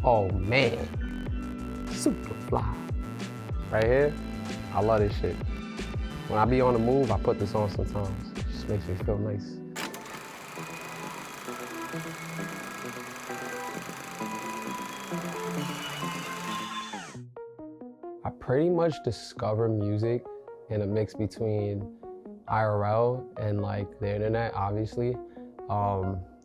Oh man, super fly. Right here, I love this shit. When I be on the move, I put this on sometimes. It just makes me feel nice. I pretty much discover music in a mix between IRL and like the internet, obviously.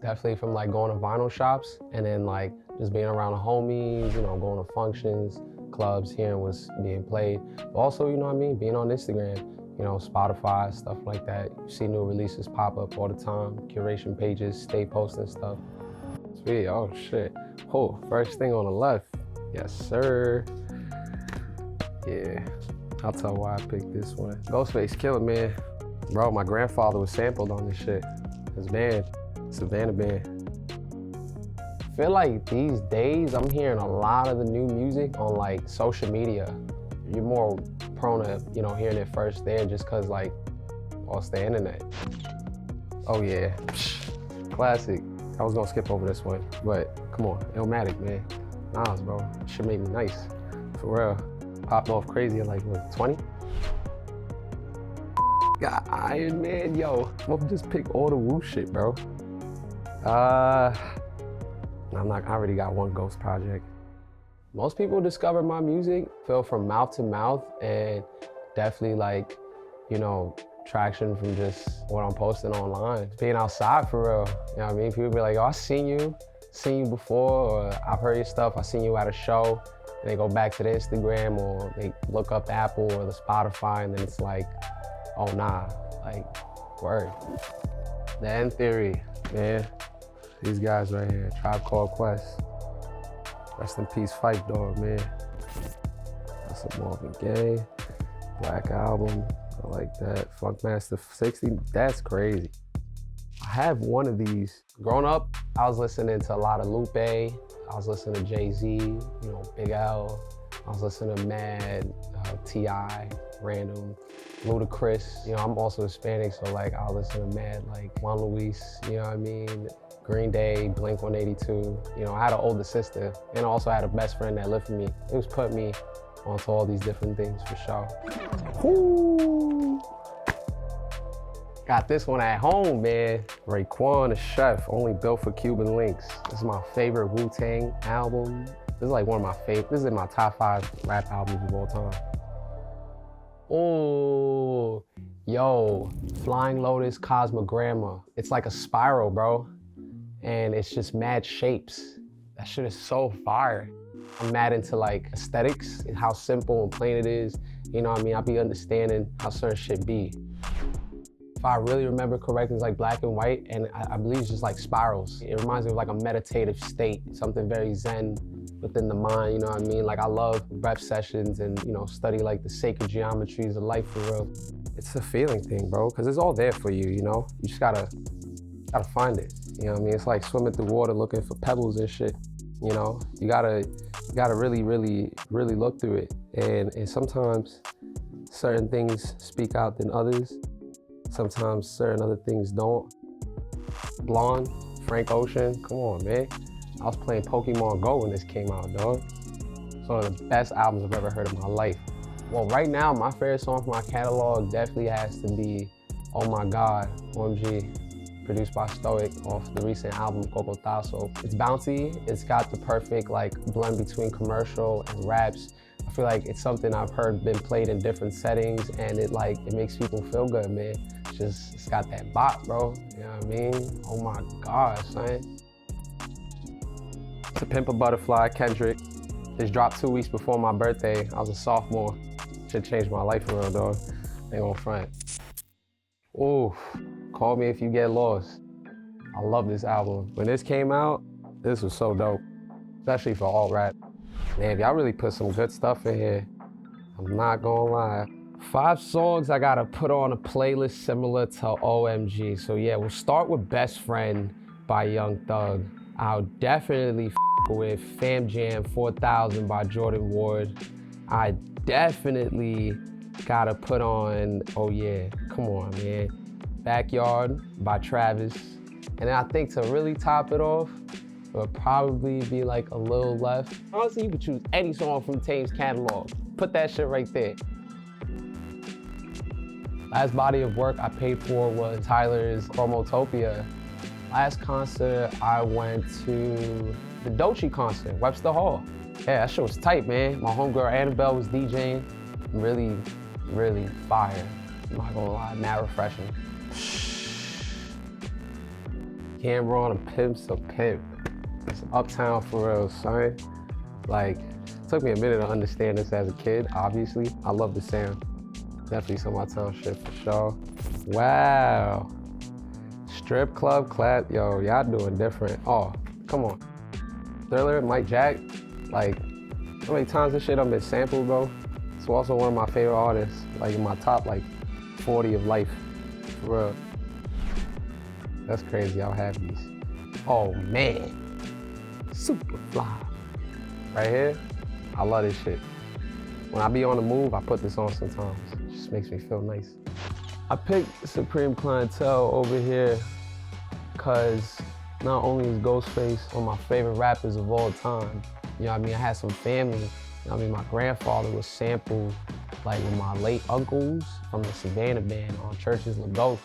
Definitely from like going to vinyl shops and then like just being around the homies, you know, going to functions, clubs, hearing what's being played. But also, you know what I mean, being on Instagram, you know, Spotify, stuff like that. You see new releases pop up all the time, curation pages, stay posting stuff. Sweet, oh shit. Oh, first thing on the left. Yes, sir. Yeah, I'll tell why I picked this one. Ghostface, Killah, man. Bro, my grandfather was sampled on this shit. His band, Savannah band. I feel like these days I'm hearing a lot of the new music on like social media. You're more prone to, you know, hearing it first there just cause like, well, it's the internet. Oh yeah, classic. I was gonna skip over this one, but come on, Illmatic, man. Nas, bro, shit made me nice, for real. Popped off crazy at like, what, 20? Got Iron Man, yo. I'm gonna just pick all the Woo shit, bro. I already got one Ghost project. Most people discover my music, feel from mouth to mouth, and definitely like, you know, traction from just what I'm posting online. Being outside for real, you know what I mean? People be like, yo, I seen you before, or I've heard your stuff, I seen you at a show. And they go back to the Instagram or they look up Apple or the Spotify and then it's like, oh nah, like, word. The End Theory, man. These guys right here, Tribe Called Quest. Rest in peace, Fight Dog, man. That's a Marvin Gaye, Black Album, I like that. Funkmaster 60, that's crazy. I have one of these. Growing up, I was listening to a lot of Lupe, I was listening to Jay-Z, you know, Big L. I was listening to Mad, T.I., Random, Ludacris. You know, I'm also Hispanic, so like I'll listen to Mad, like Juan Luis, you know what I mean? Green Day, Blink-182. You know, I had an older sister and I also had a best friend that lived for me. It was putting me onto all these different things for sure. Ooh. Got this one at home, man. Raekwon, the chef, only built for Cuban Linx. This is my favorite Wu-Tang album. This is like one of my favorite, this is in my top 5 rap albums of all time. Oh, yo, Flying Lotus Cosmogramma. It's like a spiral, bro. And it's just mad shapes. That shit is so fire. I'm mad into like aesthetics, how simple and plain it is. You know what I mean? I be understanding how certain shit be. If I really remember correctly, it's like black and white, and I believe it's just like spirals. It reminds me of like a meditative state, something very zen within the mind, you know what I mean? Like I love rep sessions and, you know, study like the sacred geometries of life for real. It's a feeling thing, bro, because it's all there for you, you know? You just gotta find it, you know what I mean? It's like swimming through water looking for pebbles and shit, you know? You gotta really, really, really look through it. And sometimes certain things speak out than others. Sometimes certain other things don't. Blonde, Frank Ocean, come on, man. I was playing Pokemon Go when this came out, dog. It's one of the best albums I've ever heard in my life. Well, right now, my favorite song from my catalog definitely has to be Oh My God, OMG, produced by Stoic off the recent album, Okayplayer. It's bouncy, it's got the perfect like blend between commercial and raps. I feel like it's something I've heard been played in different settings and it makes people feel good, man. It's got that bop, bro, you know what I mean? Oh my God, son. To Pimp a Butterfly, Kendrick. Just dropped 2 weeks before my birthday. I was a sophomore. Shit changed my life for real, dog. Ain't gonna front. Ooh, Call Me If You Get Lost. I love this album. When this came out, this was so dope, especially for all rap. Man, y'all really put some good stuff in here. I'm not gonna lie. 5 songs I gotta put on a playlist similar to OMG. So yeah, we'll start with Best Friend by Young Thug. I'll definitely with Fam Jam 4000 by Jordan Ward. I definitely gotta put on, oh yeah, come on, man. Backyard by Travis. And then I think to really top it off, It'll probably be like A Little Left. Honestly, you could choose any song from Thame's catalog. Put that shit right there. Last body of work I paid for was Tyler's Chromotopia. Last concert, I went to the Doechii concert, Webster Hall. Yeah, that shit was tight, man. My homegirl Annabelle was DJing. Really, really fire. I'm not gonna lie, mad refreshing. Camera on a Pimp's a Pimp. It's Uptown for real, son. Like, it took me a minute to understand this as a kid, obviously. I love the sound. Definitely some Uptown shit for sure. Wow. Strip club clap, yo, y'all doing different. Oh, come on. Thriller, Mike Jack, like, how many times this shit I've been sampled, bro? It's also one of my favorite artists, like in my top, like, 40 of life, for real. That's crazy, I'll have these. Oh, man. Super fly. Right here, I love this shit. When I be on the move, I put this on sometimes. It just makes me feel nice. I picked Supreme Clientele over here because not only is Ghostface one of my favorite rappers of all time, you know what I mean? I had some family, you know what I mean? My grandfather was sampled like with my late uncles from the Savannah Band on Church's La Ghost.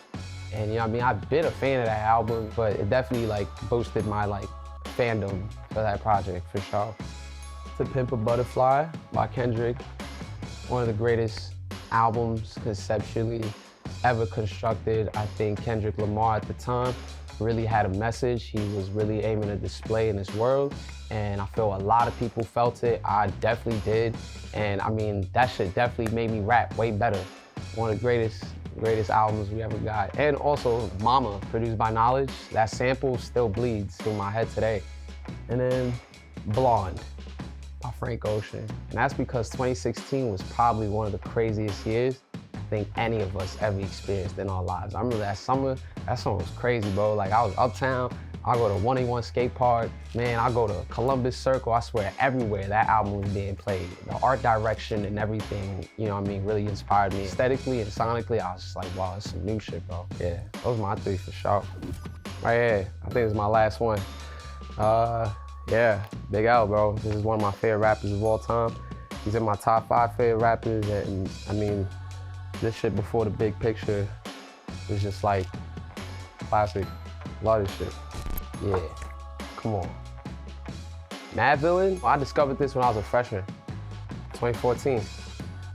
And you know what I mean? I've been a fan of that album, but it definitely like boosted my like fandom for that project for sure. To Pimp a Butterfly by Kendrick, one of the greatest albums conceptually ever constructed. I think Kendrick Lamar at the time really had a message he was really aiming to display in this world, and I feel a lot of people felt it. I definitely did, and I mean, that shit definitely made me rap way better. One of the greatest albums we ever got. And also Mama, produced by Knowledge. That sample still bleeds through my head today. And then Blonde by Frank Ocean. And that's because 2016 was probably one of the craziest years I think any of us ever experienced in our lives. I remember that summer, that song was crazy, bro. Like, I was uptown, I go to 181 skate park, man, I go to Columbus Circle, I swear everywhere that album was being played. The art direction and everything, you know what I mean, really inspired me. Aesthetically and sonically, I was just like, wow, it's some new shit, bro. Yeah, those are my three for sure. Right here, I think this is my last one. Yeah, Big L, bro. This is one of my favorite rappers of all time. He's in my top 5 favorite rappers, and I mean, this shit before the big picture is just like classic. Love this shit. Yeah, come on. Madvillain, I discovered this when I was a freshman, 2014.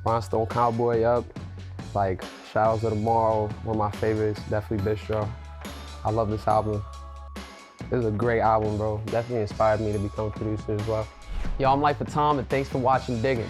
Rhinestone Cowboy up, like Shadows of Tomorrow, one of my favorites, definitely Bistro. I love this album. This is a great album, bro. Definitely inspired me to become a producer as well. Yo, I'm LIFEOFTHOM, and thanks for watching Diggin.